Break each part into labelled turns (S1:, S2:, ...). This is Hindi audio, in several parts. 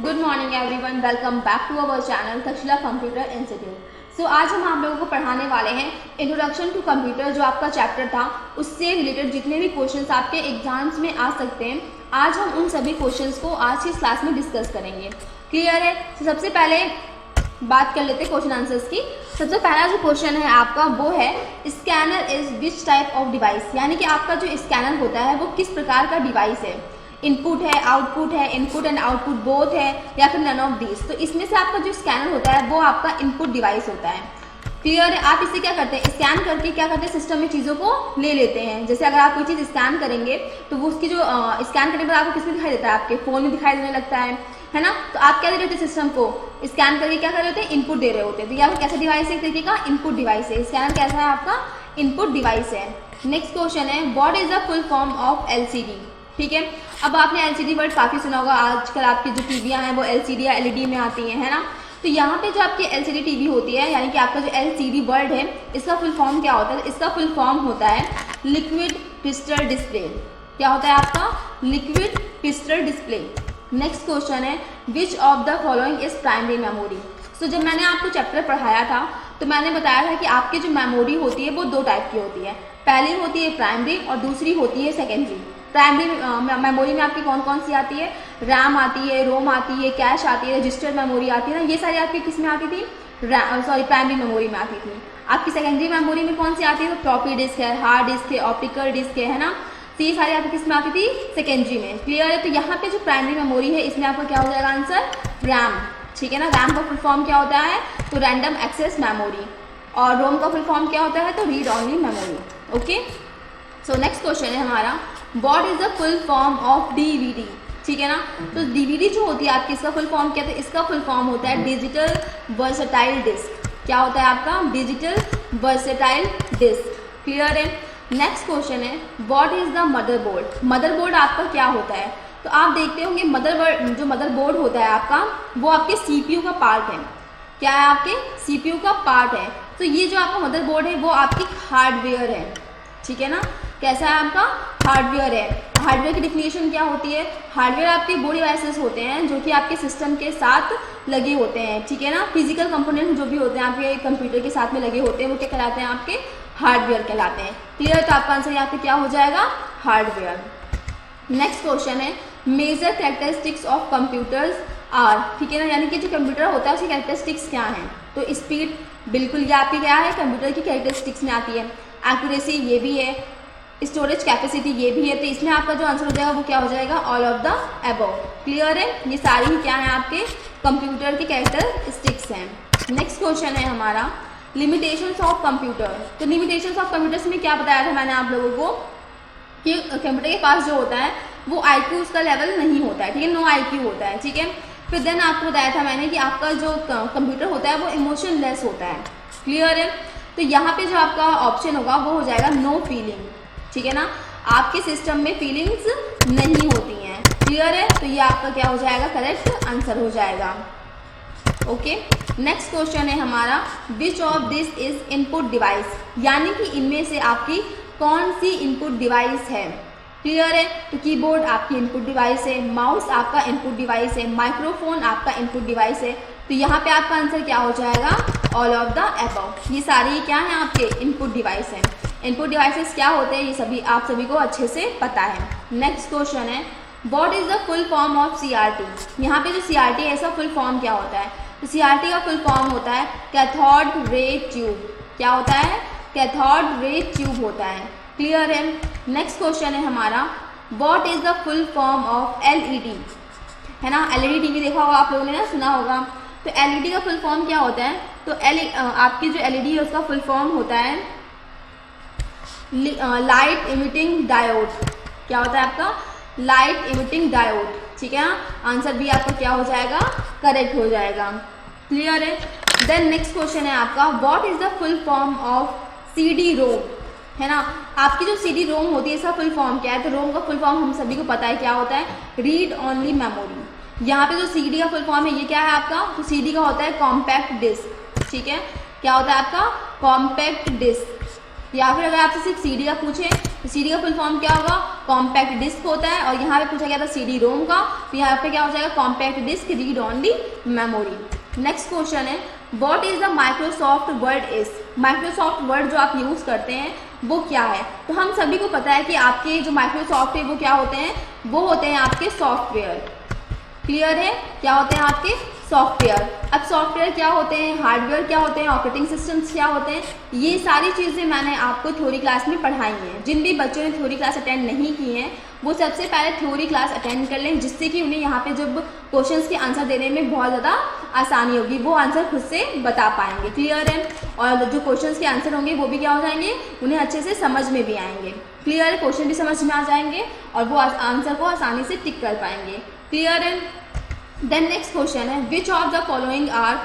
S1: Good morning everyone, welcome back to our channel Takshashila computer institute. So आज हम आप लोगों को पढ़ाने वाले हैं इंट्रोडक्शन टू कंप्यूटर, जो आपका चैप्टर था उससे रिलेटेड जितने भी क्वेश्चंस आपके एग्जाम्स में आ सकते हैं, आज हम उन सभी क्वेश्चंस को आज की क्लास में डिस्कस करेंगे। क्लियर है? तो सबसे पहले बात कर लेते हैं क्वेश्चन आंसर्स की। सबसे पहला जो क्वेश्चन है आपका वो है scanner is which type of device, यानी कि आपका जो स्कैनर होता है वो किस प्रकार का डिवाइस है। इनपुट है, आउटपुट है, इनपुट एंड आउटपुट बोथ है, या फिर नन ऑफ दिस। तो इसमें से आपका जो स्कैनर होता है वो आपका इनपुट डिवाइस होता है। क्लियर है? आप इससे क्या करते हैं, स्कैन करके क्या करते हैं, सिस्टम में चीज़ों को ले लेते हैं। जैसे अगर आप कोई चीज़ स्कैन करेंगे तो वो उसकी जो स्कैन करने के बाद आपको किस में दिखाई देता है, आपके फ़ोन में दिखाई देने लगता है ना। तो आप क्या दे रहे होते हैं, सिस्टम को स्कैन करके क्या कर रहे होते हैं, इनपुट दे रहे होते हैं। तो ये आपका कैसा डिवाइस है, एक तरीके का इनपुट डिवाइस है। स्कैनर कैसा है, आपका इनपुट डिवाइस है। नेक्स्ट क्वेश्चन है what is the full form of LCD. ठीक है, अब आपने एलसीडी वर्ड काफ़ी सुना होगा। आजकल आपकी जो टीवियाँ हैं वो एलसीडी या एलईडी में आती हैं, है ना। तो यहाँ पे जो आपकी एलसीडी टीवी होती है, यानी कि आपका जो एलसीडी वर्ड है, इसका फुल फॉर्म क्या होता है? इसका फुल फॉर्म होता है लिक्विड क्रिस्टल डिस्प्ले। क्या होता है आपका? Liquid crystal display. Next question है which of the following is primary memory. तो जब मैंने आपको चैप्टर पढ़ाया था तो मैंने बताया था कि आपकी जो मेमोरी होती है वो दो टाइप की होती है। पहली होती है प्राइमरी और दूसरी होती है सेकेंडरी। प्राइमरी मेमोरी में आपकी कौन कौन सी आती है? रैम आती है, रोम आती है, कैश आती है, रजिस्टर्ड मेमोरी आती है ना। ये सारी आपकी किस में आती थी? प्राइमरी मेमोरी में आती थी। आपकी सेकेंडरी मेमोरी में कौन सी आती है? तो फ्लॉपी डिस्क है, हार्ड डिस्क है, ऑप्टिकल डिस्क है ना। तो ये सारी आपकी किस में आती थी? सेकेंडरी में। क्लियर है? तो यहाँ पे जो प्राइमरी मेमोरी है इसमें आपका क्या हो जाएगा आंसर? रैम। ठीक है ना। रैम का फुल फॉर्म क्या होता है? तो रैंडम एक्सेस मेमोरी। और रोम का फुल फॉर्म क्या होता है? तो read only memory. Okay, so next question है हमारा what is the full form of DVD. ठीक है ना। तो डीवीडी जो होती है आपकी, इसका फुल फॉर्म क्या है? तो इसका फुल फॉर्म होता है डिजिटल वर्सेटाइल डिस्क। क्या होता है आपका? Digital versatile disc. क्लियर है? नेक्स्ट क्वेश्चन है what is the motherboard. Motherboard आपका क्या होता है? तो आप देखते होंगे जो मदरबोर्ड होता है आपका वो आपके सीपीयू का पार्ट है। क्या है? आपके सीपीयू का पार्ट है। तो ये जो आपका मदरबोर्ड है वो आपकी हार्डवेयर है। ठीक है ना। कैसा है? आपका हार्डवेयर है। हार्डवेयर की डिफिनेशन क्या होती है? हार्डवेयर आपके वो डिवाइसेस होते हैं जो कि आपके सिस्टम के साथ लगे होते हैं। ठीक है ना। फिजिकल कंपोनेंट जो भी होते हैं आपके कंप्यूटर के साथ में लगे होते हैं वो क्या कहलाते हैं? आपके हार्डवेयर कहलाते हैं। क्लियर? तो आपका आंसर यहाँ पे क्या हो जाएगा? हार्डवेयर। नेक्स्ट क्वेश्चन है major characteristics of computers are. ठीक है ना। यानी कि जो कंप्यूटर होता है उसकी कैरेक्टरिस्टिक्स क्या हैं? तो स्पीड, बिल्कुल ये आपकी क्या है? कंप्यूटर की कैरेक्टरिस्टिक्स में आती है। एक्यूरेसी ये भी है, स्टोरेज कैपेसिटी ये भी है। तो इसमें आपका जो आंसर हो जाएगा वो क्या हो जाएगा? All of the above. Clear है? ये सारी क्या है आपके कंप्यूटर की कैरेक्टरिस्टिक्स हैं। नेक्स्ट क्वेश्चन है हमारा लिमिटेशंस ऑफ कंप्यूटर। तो लिमिटेशंस ऑफ कंप्यूटर्स में क्या बताया था मैंने आप लोगों को कि कंप्यूटर के पास जो होता है वो IQ उसका लेवल नहीं होता है। ठीक है, नो IQ होता है। ठीक है। फिर देन आपको बताया था मैंने कि आपका जो कंप्यूटर होता है वो इमोशनलेस होता है। क्लियर है? तो यहाँ पे जो आपका ऑप्शन होगा वो हो जाएगा नो फीलिंग। ठीक है ना। आपके सिस्टम में फीलिंग्स नहीं होती हैं। क्लियर है? तो ये आपका क्या हो जाएगा? करेक्ट आंसर हो जाएगा। ओके, नेक्स्ट क्वेश्चन है हमारा which of this is input device, यानी कि इनमें से आपकी कौन सी इनपुट डिवाइस है। क्लियर है? तो कीबोर्ड आपकी इनपुट डिवाइस है, माउस आपका इनपुट डिवाइस है, माइक्रोफोन आपका इनपुट डिवाइस है। तो यहाँ पे आपका आंसर क्या हो जाएगा? All of the above. ये सारी क्या है? आपके इनपुट डिवाइस हैं। इनपुट डिवाइसेस क्या होते हैं ये सभी आप सभी को अच्छे से पता है। नेक्स्ट क्वेश्चन है what is the full form of CRT। यहाँ पे जो CRT है इसका फुल फॉर्म क्या होता है? तो CRT का फुल फॉर्म होता है कैथोड रे ट्यूब। क्या होता है? कैथोड रे ट्यूब होता है। क्लियर है? नेक्स्ट क्वेश्चन है हमारा what is the full form of LED। है ना। LED टीवी देखा होगा आप लोगों ने ना, सुना होगा। तो LED का फुल फॉर्म क्या होता है? तो आपकी जो LED है उसका फुल फॉर्म होता है लाइट इमिटिंग डायोड। क्या होता है आपका? Light emitting diode. ठीक है। आंसर भी आपका क्या हो जाएगा? करेक्ट हो जाएगा। क्लियर है? देन नेक्स्ट क्वेश्चन है आपका what is the full form of CD-ROM। है ना। आपकी जो CD-ROM होती है इसका फुल फॉर्म क्या है? तो रोम का फुल फॉर्म हम सभी को पता है क्या होता है? Read only memory. यहाँ पे जो CD का फुल फॉर्म है ये क्या है आपका? तो CD का होता है कॉम्पैक्ट डिस्क। ठीक है। क्या होता है आपका? Compact disc. या फिर अगर आपसे सिर्फ CD का पूछे तो CD का फुल फॉर्म क्या होगा, कॉम्पैक्ट डिस्क होता है, और यहाँ पे पूछा गया था CD रोम का, तो यहाँ पे क्या हो जाएगा, compact disk read only memory. Next question है, what is the Microsoft Word is. Microsoft Word जो आप यूज़ करते हैं वो क्या है। तो हम सभी को पता है कि आपके जो माइक्रोसॉफ्ट है वो क्या होते हैं, वो होते हैं आपके सॉफ्टवेयर। क्लियर है, क्या होते हैं आपके सॉफ्टवेयर। अब सॉफ्टवेयर क्या होते हैं, हार्डवेयर क्या होते हैं, ऑपरेटिंग सिस्टम्स क्या होते हैं, ये सारी चीज़ें मैंने आपको थ्योरी क्लास में पढ़ाई हैं। जिन भी बच्चों ने थ्योरी क्लास अटेंड नहीं की हैं वो सबसे पहले थ्योरी क्लास अटेंड कर लें, जिससे कि उन्हें यहाँ पे जब क्वेश्चंस के आंसर देने में बहुत ज़्यादा आसानी होगी, वो आंसर खुद से बता पाएंगे। क्लियर है, और जो क्वेश्चंस के आंसर होंगे वो भी क्या हो जाएंगे, उन्हें अच्छे से समझ में भी आएंगे। क्लियर है, क्वेश्चन भी समझ में आ जाएंगे और वो आंसर को आसानी से टिक कर पाएंगे। क्लियर है। देन नेक्स्ट क्वेश्चन है, which of the following are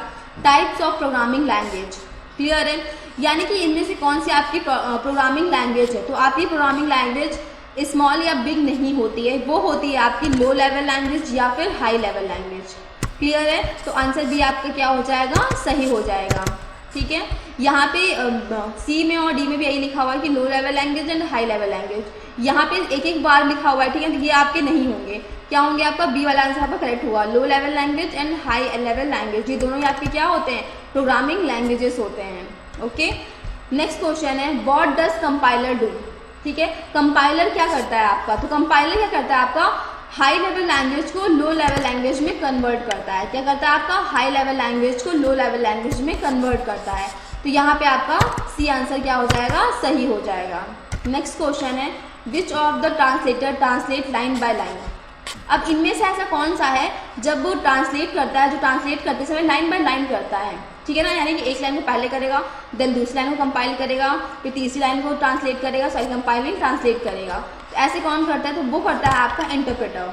S1: types of programming language. Clear है, यानी कि इनमें से कौन सी आपकी प्रोग्रामिंग लैंग्वेज है। तो आपकी प्रोग्रामिंग लैंग्वेज स्मॉल या बिग नहीं होती है, वो होती है आपकी लो लेवल लैंग्वेज या फिर हाई लेवल लैंग्वेज। क्लियर है, तो आंसर भी आपका क्या हो जाएगा, सही हो जाएगा। ठीक है, यहाँ पे सी में और डी में भी यही लिखा हुआ है कि low level language and high level language. यहाँ पे एक एक बार लिखा हुआ है, ठीक है, तो ये आपके नहीं होंगे। क्या होंगे, आपका बी वाला आंसर आपका करेक्ट हुआ। Low level language and high level language, ये दोनों ही आपके क्या होते हैं, प्रोग्रामिंग लैंग्वेजेस होते हैं। ओके, नेक्स्ट क्वेश्चन है, व्हाट डज कंपाइलर डू। ठीक है, कंपाइलर क्या करता है आपका, तो कंपाइलर क्या करता है आपका, हाई लेवल लैंग्वेज को लो लेवल लैंग्वेज में कन्वर्ट करता है। क्या करता है आपका, हाई लेवल लैंग्वेज को लो लेवल लैंग्वेज में कन्वर्ट करता है। तो यहाँ पे आपका सी आंसर क्या हो जाएगा, सही हो जाएगा। नेक्स्ट क्वेश्चन है, which of the translator translate line by line. अब इनमें से ऐसा कौन सा है जब वो ट्रांसलेट करता है, जो ट्रांसलेट करते समय लाइन बाय लाइन करता है। ठीक है ना, यानी कि एक लाइन को पहले करेगा, देन दूसरी लाइन को कंपाइल करेगा, फिर तीसरी लाइन को ट्रांसलेट करेगा, सॉरी कंपाइलिंग ट्रांसलेट करेगा। तो ऐसे कौन करता है, तो वो करता है आपका इंटरप्रेटर।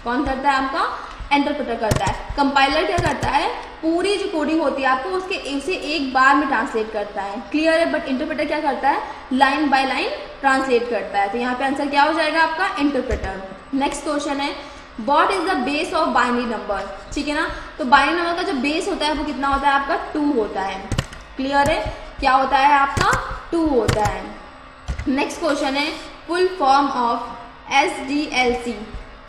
S1: कौन करता है आपका, इंटरप्रेटर करता है। कंपाइलर क्या करता है, पूरी जो कोडिंग होती है आपको उसे एक बार में ट्रांसलेट करता है। क्लियर है, बट इंटरप्रेटर क्या करता है, लाइन बाय लाइन ट्रांसलेट करता है। तो यहाँ पे आंसर क्या हो जाएगा आपका, इंटरप्रेटर। नेक्स्ट क्वेश्चन है, what is the base of binary number. ठीक है ना, तो बाइनरी नंबर का जो बेस होता है वो कितना होता है आपका, 2 होता है। क्लियर है, क्या होता है आपका, 2 होता है। नेक्स्ट क्वेश्चन है, full form of SDLC।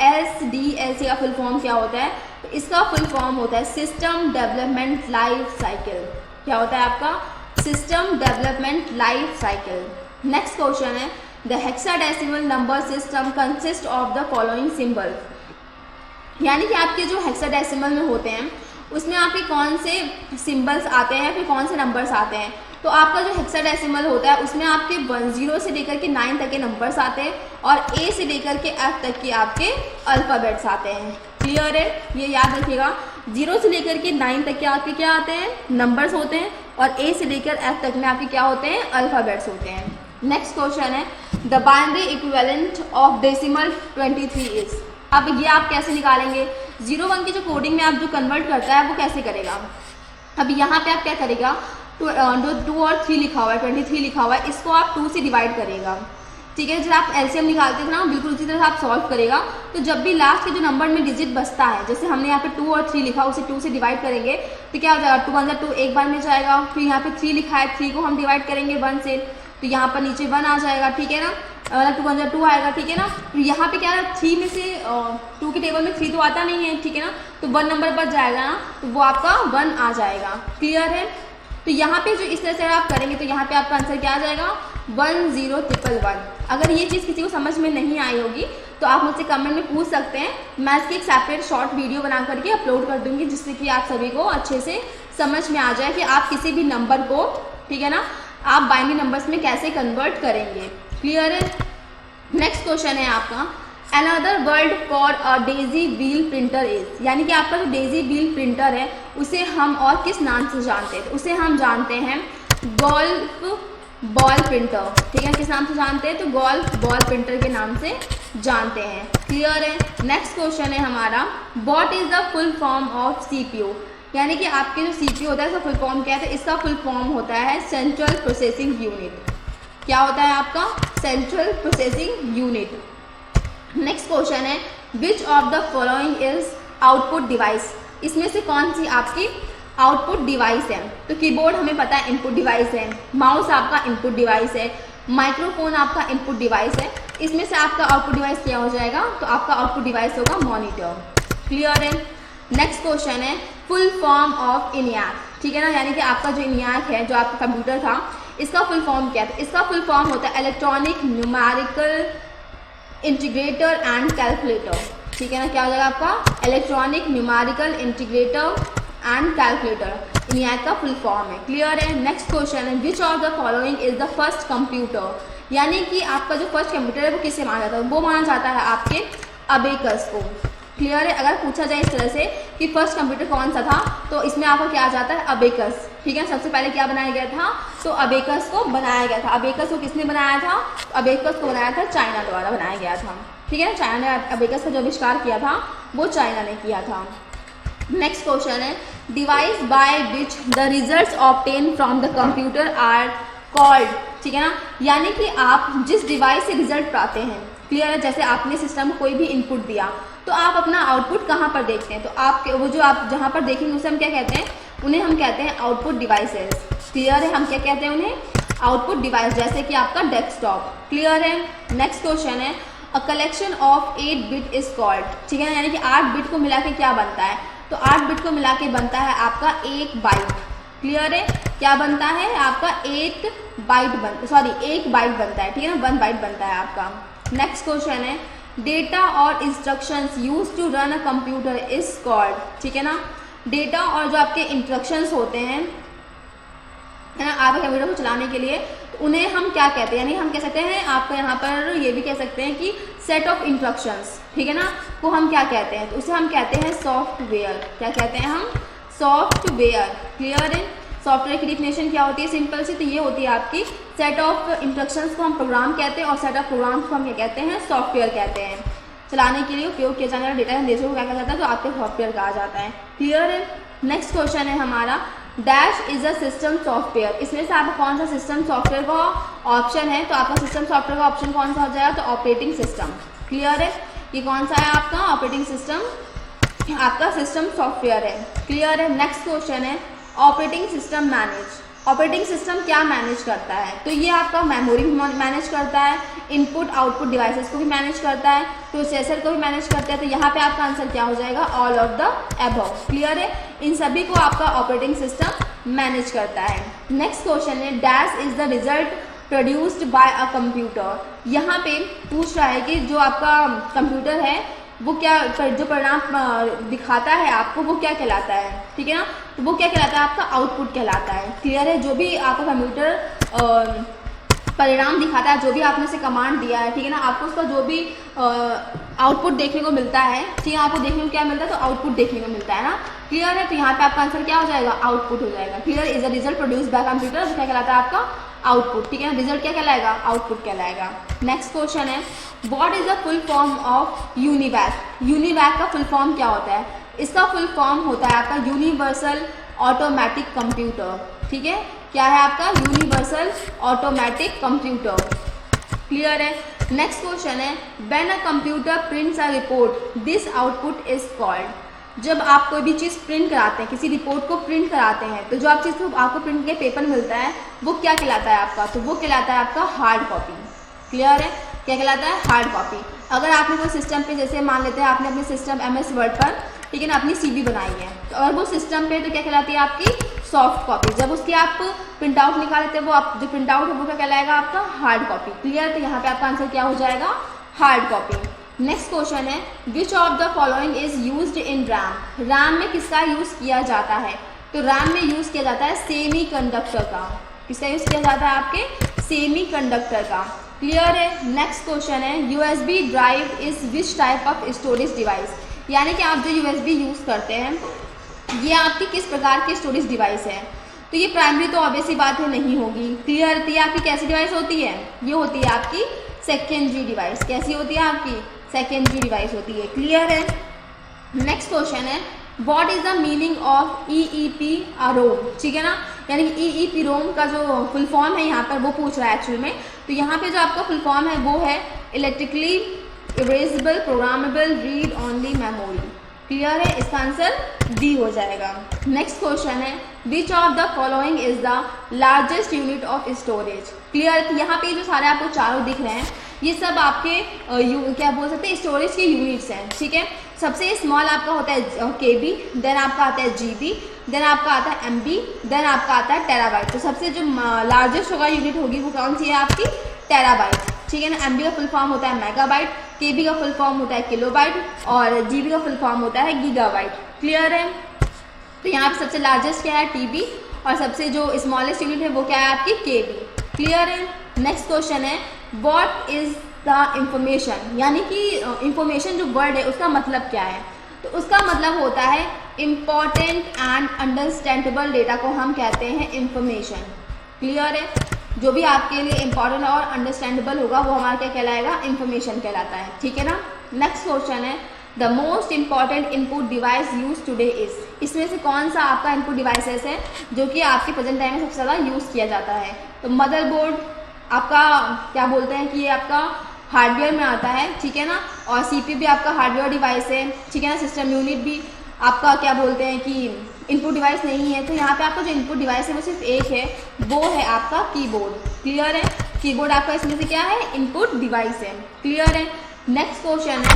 S1: SDLC का फुल फॉर्म क्या होता है, तो इसका फुल फॉर्म होता है सिस्टम डेवलपमेंट लाइफ साइकिल। क्या होता है आपका, system development life cycle. Next question है, the hexadecimal number system consist of the following symbol. यानी कि आपके जो हेक्साडेसिमल में होते हैं उसमें आपके कौन से सिंबल्स आते हैं, फिर कौन से नंबर्स आते हैं। तो आपका जो हेक्साडेसिमल होता है उसमें आपके 10 से लेकर के 9 तक के नंबर्स आते हैं, और A से लेकर के F तक के आपके अल्फ़ाबेट्स आते हैं। क्लियर है, ये याद रखिएगा, 0 से लेकर के 9 तक के आपके क्या आते हैं, नंबर्स होते हैं, और A से लेकर F तक में आपके क्या होते हैं, अल्फ़ाबेट्स होते हैं। नेक्स्ट क्वेश्चन है, the binary equivalent of decimal 23 is. अब ये आप कैसे निकालेंगे, 0-1 की जो कोडिंग में आप जो कन्वर्ट करता है वो कैसे करेगा। अब यहाँ पे आप क्या करेगा, 2 और 3 लिखा हुआ है, 23 लिखा हुआ है, इसको आप 2 से डिवाइड करेगा। ठीक है, जब आप एलसीएम निकालते थे ना, बिल्कुल उसी तरह आप सॉल्व करेगा। तो जब भी लास्ट के जो नंबर में डिजिट बचता है, जैसे हमने यहाँ पे 2 और 3 लिखा, उसे 2 से डिवाइड करेंगे तो क्या हो जाएगा, 2 1 2 एक बार में जाएगा। फिर यहाँ पे 3 लिखा है, 3 को हम डिवाइड करेंगे 1 से, तो यहाँ पर नीचे 1 आ जाएगा। ठीक है ना, 2 1 2 आएगा। ठीक है ना, तो यहाँ पे क्या है, 3 में से 2 के टेबल में 3 तो आता नहीं है। ठीक है ना, तो 1 नंबर बच जाएगा ना, तो वो आपका 1 आ जाएगा। क्लियर है, तो यहाँ पे जो इस तरह से आप करेंगे तो यहाँ पे आपका आंसर क्या आ जाएगा, 10111। अगर ये चीज़ किसी को समझ में नहीं आई होगी तो आप मुझसे कमेंट में पूछ सकते हैं, मैं इसकी एक सेपरेट शॉर्ट वीडियो बना करके अपलोड कर दूँगी, जिससे कि आप सभी को अच्छे से समझ में आ जाए कि आप किसी भी नंबर को, ठीक है ना, आप बाइनरी नंबर्स में कैसे कन्वर्ट करेंगे। क्लियर है। नेक्स्ट क्वेश्चन है आपका, another word for a Daisy wheel printer is. यानी कि आपका जो डेजी व्हील प्रिंटर है उसे हम और किस नाम से जानते हैं, तो उसे हम जानते हैं गोल्फ बॉल प्रिंटर। ठीक है, किस नाम से जानते हैं, तो गोल्फ बॉल प्रिंटर के नाम से जानते हैं। क्लियर है। नेक्स्ट क्वेश्चन है हमारा, what is the full form of CPU. यानी कि आपके जो सीपीयू होता है इसका फुल फॉर्म क्या है, इसका फुल फॉर्म होता है सेंट्रल प्रोसेसिंग यूनिट। क्या होता है आपका, central processing unit. Next question है, which of the following is output device. इसमें से कौन सी आपकी आउटपुट डिवाइस है, तो कीबोर्ड हमें पता है इनपुट डिवाइस है, माउस आपका इनपुट डिवाइस है, माइक्रोफोन आपका इनपुट डिवाइस है, इसमें से आपका आउटपुट डिवाइस क्या हो जाएगा, तो आपका आउटपुट डिवाइस होगा मॉनिटर। क्लियर है। नेक्स्ट क्वेश्चन है फुल फॉर्म ऑफ ENIAC, ठीक है ना, यानी कि आपका जो ENIAC है, जो आपका कंप्यूटर था, इसका फुल फॉर्म क्या था? इसका फुल फॉर्म होता है electronic numerical integrator and calculator, ठीक है ना, क्या हो जाएगा आपका electronic numerical integrator and calculator, ENIAC का फुल फॉर्म है। क्लियर है। नेक्स्ट क्वेश्चन है which of the following is the first computer, यानी कि आपका जो फर्स्ट कंप्यूटर है वो किसे माना जाता है? वो माना जाता है आपके अबेकस को। क्लियर है। अगर पूछा जाए इस तरह से कि फर्स्ट कंप्यूटर कौन सा था, तो इसमें आपका क्या आ जाता है? अबेकस, ठीक है। सबसे पहले क्या बनाया गया था? तो अबेकस को बनाया गया था। अबेकस को किसने बनाया था? अबेकस को बनाया था चाइना द्वारा बनाया गया था, ठीक है। चाइना ने अबेकस का जो आविष्कार किया था वो चाइना ने किया था। नेक्स्ट क्वेश्चन है device by which the results obtain from the computer are called, ठीक है ना, यानी कि आप जिस डिवाइस से रिजल्ट पाते हैं। क्लियर है। जैसे आपने सिस्टम को कोई भी इनपुट दिया तो आप अपना आउटपुट कहाँ पर देखते हैं? तो आपके वो जो आप जहाँ पर देखेंगे उसे हम क्या कहते हैं? उन्हें हम कहते हैं आउटपुट डिवाइसेस। क्लियर है। हम क्या कहते हैं उन्हें? आउटपुट डिवाइस, जैसे कि आपका डेस्कटॉप। क्लियर है। नेक्स्ट क्वेश्चन है a collection of 8 bit is called, ठीक है ना, यानी कि 8 बिट को मिला के क्या बनता है? तो 8 बिट को मिला के बनता है आपका 1 बाइट। क्लियर है। क्या बनता है? आपका 1 बाइट बनता है, ठीक है ना, 1 बाइट बनता है आपका। नेक्स्ट क्वेश्चन है डेटा और instructions use to run a computer is called, ठीक है ना, डेटा और जो आपके इंस्ट्रक्शंस होते हैं, है ना, आपके कंप्यूटर को चलाने के लिए, तो उन्हें हम क्या कहते हैं? यानी हम कह सकते हैं आपको यहाँ पर ये भी कह सकते हैं कि सेट ऑफ इंस्ट्रक्शंस, ठीक है ना, को हम क्या कहते हैं? तो उसे हम कहते हैं सॉफ्टवेयर। क्या कहते हैं हम? सॉफ्टवेयर। क्लियर है। सॉफ्टवेयर की डिफिनेशन क्या होती है? सिंपल सी, तो ये होती है आपकी सेट ऑफ इंस्ट्रक्शंस को हम प्रोग्राम कहते हैं और सेट ऑफ प्रोग्राम्स को हम क्या कहते हैं? सॉफ्टवेयर कहते हैं। चलाने के लिए उपयोग किया जाने वाला डेटा संदेशों को क्या कहा जाता है? तो आपके सॉफ्टवेयर कहा जाता है। क्लियर है। नेक्स्ट क्वेश्चन है हमारा dash is a system software, इसमें से आपका कौन सा सिस्टम सॉफ्टवेयर का ऑप्शन है? तो आपका सिस्टम सॉफ्टवेयर का ऑप्शन कौन सा हो जाएगा? तो ऑपरेटिंग सिस्टम। क्लियर है। ये कौन सा है आपका? ऑपरेटिंग सिस्टम आपका सिस्टम सॉफ्टवेयर है। क्लियर है। नेक्स्ट क्वेश्चन है operating system manage, operating system क्या मैनेज करता है? तो ये आपका मेमोरी मैनेज करता है, इनपुट आउटपुट डिवाइसेस को भी मैनेज करता है, प्रोसेसर को भी मैनेज करता है। तो यहाँ पे आपका आंसर क्या हो जाएगा? All of the above. Clear है। इन सभी को आपका ऑपरेटिंग सिस्टम मैनेज करता है। नेक्स्ट क्वेश्चन है dash is the result produced by a computer, यहाँ पे पूछ रहा है कि जो आपका कंप्यूटर है वो क्या जो परिणाम दिखाता है आपको वो क्या कहलाता है, ठीक है ना, तो वो क्या कहलाता है? आपका आउटपुट कहलाता है। क्लियर है। जो भी आपका कंप्यूटर परिणाम दिखाता है, जो भी आपने से कमांड दिया है, ठीक है ना, आपको उसका जो भी आउटपुट देखने को मिलता है, ठीक है, आपको देखने को क्या मिलता है? तो आउटपुट देखने को मिलता है ना। क्लियर है। तो यहाँ पे आपका आंसर क्या हो जाएगा? आउटपुट हो जाएगा। Clear is the result produced by computer, क्या कहलाता है आपका? आउटपुट, ठीक है ना, रिजल्ट क्या कहलाएगा? आउटपुट कहलाएगा। नेक्स्ट क्वेश्चन है what is the full form of UNIVAC, UNIVAC का फुल फॉर्म क्या होता है? इसका फुल फॉर्म होता है आपका यूनिवर्सल ऑटोमेटिक कंप्यूटर, ठीक है, क्या है आपका? Universal automatic computer. क्लियर है। नेक्स्ट क्वेश्चन है when a computer prints a report this output is called, जब आप कोई भी चीज़ प्रिंट कराते हैं, किसी रिपोर्ट को प्रिंट कराते हैं, तो जो आप चीज़ आपको प्रिंट के पेपर मिलता है वो क्या कहलाता है आपका? तो वो कहलाता है आपका हार्ड कॉपी। क्लियर है। क्या कहलाता है? Hard copy. अगर आपने कोई सिस्टम पे, जैसे मान लेते हैं आपने अपने सिस्टम MS वर्ड पर, ठीक है ना, अपनी CV बनाई है, तो अगर वो सिस्टम पे तो क्या कहलाती है आपकी? Soft copy. जब उसकी आप प्रिंट आउट निकाल लेते हैं, वो आप जो प्रिंट आउट है वो क्या कहलाएगा? आपका हार्ड कॉपी। क्लियर। तो यहाँ पे आपका आंसर क्या हो जाएगा? Hard copy. नेक्स्ट क्वेश्चन है which of the following is used in RAM, RAM में किसका यूज किया जाता है? तो रैम में यूज किया जाता है सेमी कंडक्टर का। किसका यूज किया जाता है? आपके सेमी कंडक्टर का। क्लियर है। नेक्स्ट क्वेश्चन है USB drive is which type of storage device, यानी कि आप जो USB यूज करते हैं ये आपकी किस प्रकार की स्टोरेज डिवाइस है? तो ये प्राइमरी तो ऑब्वियसली बात है नहीं होगी। क्लियर। तो ये आपकी कैसी डिवाइस होती है? ये होती है आपकी सेकेंडरी डिवाइस। कैसी होती है आपकी? सेकेंडरी डिवाइस होती है। क्लियर है। नेक्स्ट क्वेश्चन है what is the meaning of EEPROM, ठीक है ना, यानी कि EEPROM का जो फुल फॉर्म है यहाँ पर वो पूछ रहा है एक्चुअल में। तो यहाँ पे जो आपका फुल फॉर्म है वो है electrically erasable programmable read only memory. Clear है, इसका आंसर डी हो जाएगा। नेक्स्ट क्वेश्चन है which of the following is the largest unit of storage. Clear, यहाँ पे जो सारे आपको चारों दिख रहे हैं ये सब आपके क्या बोल सकते हैं स्टोरेज के यूनिट्स हैं, ठीक है। सबसे स्मॉल आपका होता है केबी, देन आपका आता है जीबी, देन आपका आता है एमबी, देन आपका आता है टेराबाइट। तो सबसे जो लार्जेस्ट होगा यूनिट होगी वो कौन सी है आपकी, टेराबाइट, ठीक है ना। एमबी का फुल फॉर्म होता है मेगाबाइट, केबी का फुल फॉर्म होता है किलोबाइट और जीबी का फुल फॉर्म होता है गीगाबाइट। क्लियर है, तो यहाँ पे सबसे लार्जेस्ट क्या है टीबी और सबसे जो स्मॉलेस्ट यूनिट है वो क्या है आपकी केबी। क्लियर है। नेक्स्ट क्वेश्चन है व्हाट इज द इंफॉर्मेशन, यानी कि इंफॉर्मेशन जो वर्ड है उसका मतलब क्या है। तो उसका मतलब होता है इम्पॉर्टेंट एंड अंडरस्टैंडेबल डेटा को हम कहते हैं इंफॉर्मेशन। क्लियर है, जो भी आपके लिए इंपॉर्टेंट और अंडरस्टैंडेबल होगा वो हमारा क्या कहलाएगा, इंफॉर्मेशन कहलाता है, ठीक है ना। नेक्स्ट क्वेश्चन है the most important input device use today is. इसमें से कौन सा आपका इनपुट डिवाइसेस है जो कि आपके प्रेजेंट टाइम में सबसे ज़्यादा यूज़ किया जाता है। तो मदरबोर्ड आपका क्या बोलते हैं कि ये आपका हार्डवेयर में आता है, ठीक है ना, और सीपीयू भी आपका हार्डवेयर डिवाइस है, ठीक है ना। सिस्टम यूनिट भी आपका क्या बोलते हैं कि इनपुट डिवाइस नहीं है। तो यहाँ पे आपका जो इनपुट डिवाइस है वो सिर्फ एक है, वो है आपका कीबोर्ड। क्लियर है, कीबोर्ड आपका इसमें से क्या है, इनपुट डिवाइस है। क्लियर है। नेक्स्ट क्वेश्चन है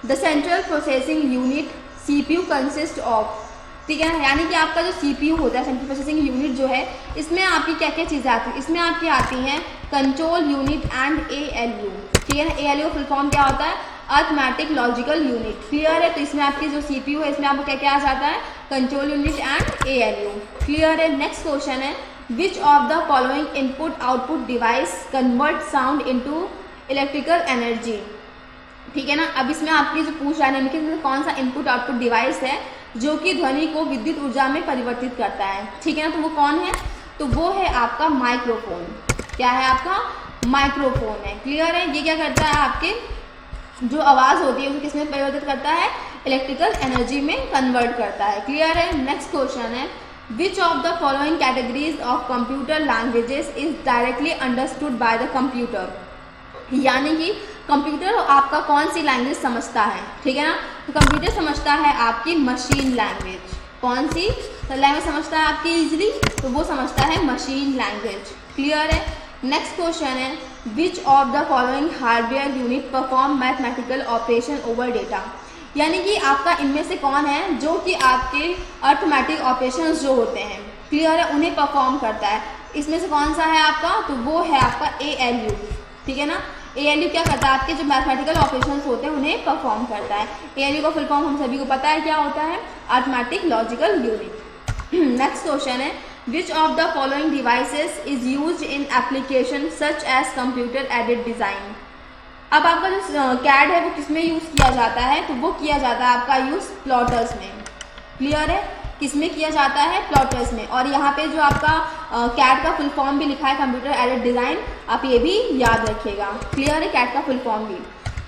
S1: the central processing unit CPU consist of, ठीक है ना, यानी कि आपका जो सीपीयू होता है सेंट्रल प्रोसेसिंग यूनिट जो है इसमें आपकी क्या क्या चीज़ें आती हैं। इसमें आपकी आती हैं कंट्रोल यूनिट एंड एएलयू, ठीक है ना। एएलयू फुल फॉर्म क्या होता है, अर्थमेटिक लॉजिकल यूनिट। क्लियर है, तो इसमें आपकी जो सीपीयू है इसमें आपको क्या क्या आ जाता है, control unit and ALU. Clear है। नेक्स्ट क्वेश्चन है which of the following input output device convert sound into electrical energy, ठीक है ना। अब इसमें आपकी जो पूछ रहा है कि कौन सा इनपुट आउटपुट डिवाइस है जो कि ध्वनि को विद्युत ऊर्जा में परिवर्तित करता है, ठीक है ना। तो वो कौन है, तो वो है आपका माइक्रोफोन। क्या है आपका, माइक्रोफोन है। क्लियर है, ये क्या करता है, आपके जो आवाज़ होती है उसको किसमें परिवर्तित करता है, इलेक्ट्रिकल एनर्जी में कन्वर्ट करता है। क्लियर है। नेक्स्ट क्वेश्चन है which of the following categories of computer languages is directly understood by the computer, यानी कि कंप्यूटर आपका कौन सी लैंग्वेज समझता है, ठीक है ना। तो कंप्यूटर समझता है आपकी मशीन लैंग्वेज। कौन सी लैंग्वेज समझता है आपकी इजीली, तो वो समझता है मशीन लैंग्वेज। क्लियर है। नेक्स्ट क्वेश्चन है which of the following hardware unit perform mathematical operation over data, यानी कि आपका इनमें से कौन है जो कि आपके अर्थमेटिक ऑपरेशंस जो होते हैं, क्लियर है, उन्हें परफॉर्म करता है। इसमें से कौन सा है आपका, तो वो है आपका एएलयू, ठीक है ना। एएलयू क्या करता है, आपके जो मैथमेटिकल ऑपरेशंस होते हैं उन्हें परफॉर्म करता है। एएलयू का फुल फॉर्म हम सभी को पता है क्या होता है, arithmetic logical unit. Next question है which of the following devices is used in application such as computer aided design. अब आपका जो कैड है वो किस में यूज़ किया जाता है, तो वो किया जाता है आपका यूज़ प्लॉटर्स में। क्लियर है, किस में किया जाता है, प्लॉटर्स में। और यहाँ पे जो आपका कैड का फुल फॉर्म भी लिखा है कंप्यूटर एडेड डिज़ाइन, आप ये भी याद रखिएगा। क्लियर है, कैड का फुल फॉर्म भी।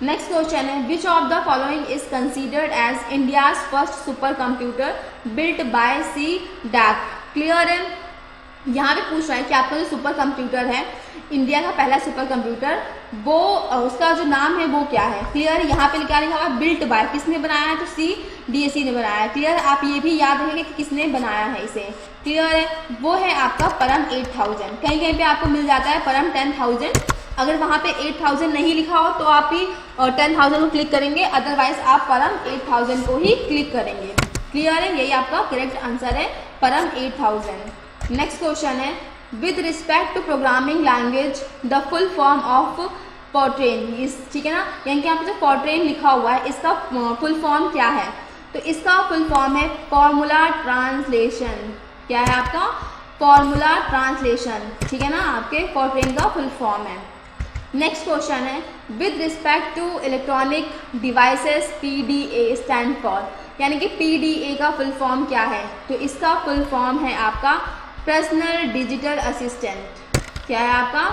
S1: नेक्स्ट क्वेश्चन है which of the following is considered as India's first super computer built by C DAC. Clear है, यहाँ पे पूछ रहा है कि आपका जो सुपर कंप्यूटर है, इंडिया का पहला सुपर कंप्यूटर, वो उसका जो नाम है वो क्या है। क्लियर, यहाँ पे क्या लिखा हुआ है, बिल्ट बाय, किसने बनाया है, तो CDSE ने बनाया है। क्लियर, आप ये भी याद रखेंगे कि किसने बनाया है इसे। क्लियर है, वो है आपका परम 8000। कहीं कहीं पे आपको मिल जाता है परम 10000। अगर वहाँ पे 8000 नहीं लिखा हो तो आप ही 10000 को क्लिक करेंगे, अदरवाइज आप परम 8000 को ही क्लिक करेंगे। क्लियर है, यही आपका करेक्ट आंसर है, परम 8000। नेक्स्ट क्वेश्चन है with respect to programming language the full form of Fortran. इस, ठीक है ना, यानी कि यहाँ पे जो फोर्ट्रेन लिखा हुआ है इसका फुल फॉर्म क्या है, तो इसका फुल फॉर्म है फॉर्मूला ट्रांसलेशन। क्या है आपका, फॉर्मूला ट्रांसलेशन, ठीक है ना, आपके फोर्ट्रेन का फुल फॉर्म है। नेक्स्ट क्वेश्चन है with respect to electronic devices PDA stand for, यानी कि PDA का फुल फॉर्म क्या है, तो इसका फुल फॉर्म है आपका पर्सनल डिजिटल असिस्टेंट। क्या है आपका,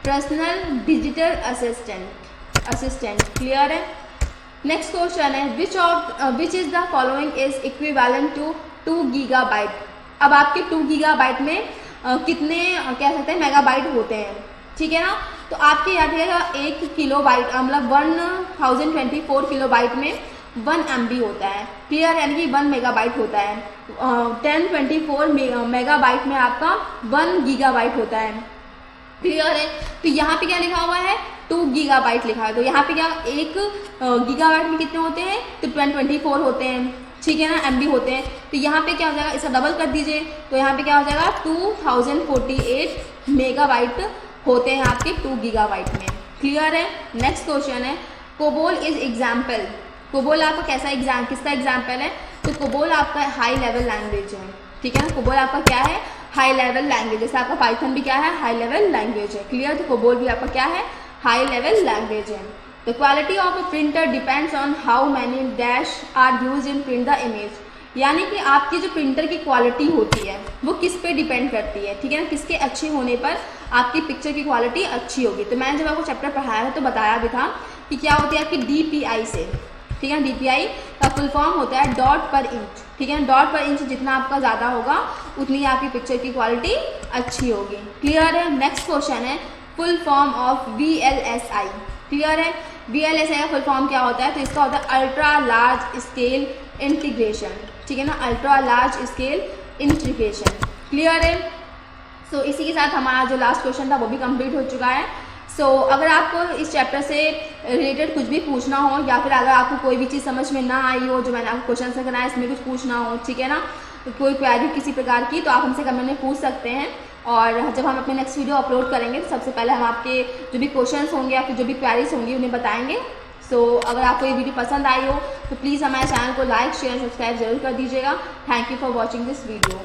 S1: पर्सनल डिजिटल असिस्टेंट। क्लियर है। नेक्स्ट क्वेश्चन है which is the following is equivalent to 2 gigabyte. अब आपके 2 गीगाबाइट में कितने कह सकते हैं मेगाबाइट होते हैं, ठीक है ना। तो आपके याद रहेगा 1 किलोबाइट मतलब 1024 किलोबाइट में 1 MB होता है, क्लियर, यानी कि 1 मेगाबाइट होता है। 1024 मेगाबाइट में आपका 1 गीगाबाइट होता है, क्लियर है। तो यहाँ पे क्या लिखा हुआ है, 2 गीगाबाइट लिखा है। तो यहाँ पे क्या 1 गीगाबाइट में कितने होते हैं, तो 1024 होते हैं, ठीक है ना, MB होते हैं। तो यहाँ पे क्या हो जाएगा, इसका डबल कर दीजिए, तो यहाँ पे क्या हो जाएगा 2048 मेगाबाइट होते हैं आपके 2 गीगाबाइट में, क्लियर है। नेक्स्ट क्वेश्चन है, कोबोल इज एग्जाम्पल। कोबोल आपका किसका एग्जाम्पल है, तो कोबोल आपका हाई लेवल लैंग्वेज है, ठीक है ना। कोबोल आपका क्या है, हाई लेवल लैंग्वेज, जैसे आपका पाइथन भी क्या है, हाई लेवल लैंग्वेज है, क्लियर। तो कोबोल भी आपका क्या है, हाई लेवल लैंग्वेज है। The quality of a printer depends on how many dash are use in print the image, यानी कि आपकी जो प्रिंटर की क्वालिटी होती है वो किस पे डिपेंड करती है, ठीक है ना, किसके अच्छे होने पर आपकी पिक्चर की क्वालिटी अच्छी होगी। तो मैंने जब आपको चैप्टर पढ़ाया है तो बताया भी था कि क्या होती है आपकी DPI से, ठीक है। DPI का फुल फॉर्म होता है डॉट पर इंच, ठीक है। डॉट पर इंच जितना आपका ज़्यादा होगा उतनी आपकी पिक्चर की क्वालिटी अच्छी होगी, क्लियर है। नेक्स्ट क्वेश्चन है, full form of VLSI, clear है। VLSI का फुल फॉर्म क्या होता है, तो इसका होता है अल्ट्रा लार्ज स्केल इंटीग्रेशन, ठीक है ना, ultra large scale integration, clear है। सो इसी के साथ हमारा जो लास्ट क्वेश्चन था वो भी कंप्लीट हो चुका है। सो अगर आपको इस चैप्टर से रिलेटेड कुछ भी पूछना हो या फिर अगर आपको कोई भी चीज़ समझ में ना आई हो, जो मैंने आपको क्वेश्चन से कराया इसमें कुछ पूछना हो, ठीक है ना, तो कोई क्वेरी किसी प्रकार की, तो आप हमसे कमेंट में पूछ सकते हैं। और जब हम अपने नेक्स्ट वीडियो अपलोड करेंगे तो सबसे पहले हम आपके जो भी क्वेश्चंस होंगे या फिर जो भी क्वेरीज होंगी उन्हें बताएंगे। सो अगर आपको ये वीडियो पसंद आई हो तो प्लीज़ हमारे चैनल को लाइक शेयर सब्सक्राइब जरूर कर दीजिएगा। Thank you for watching this video.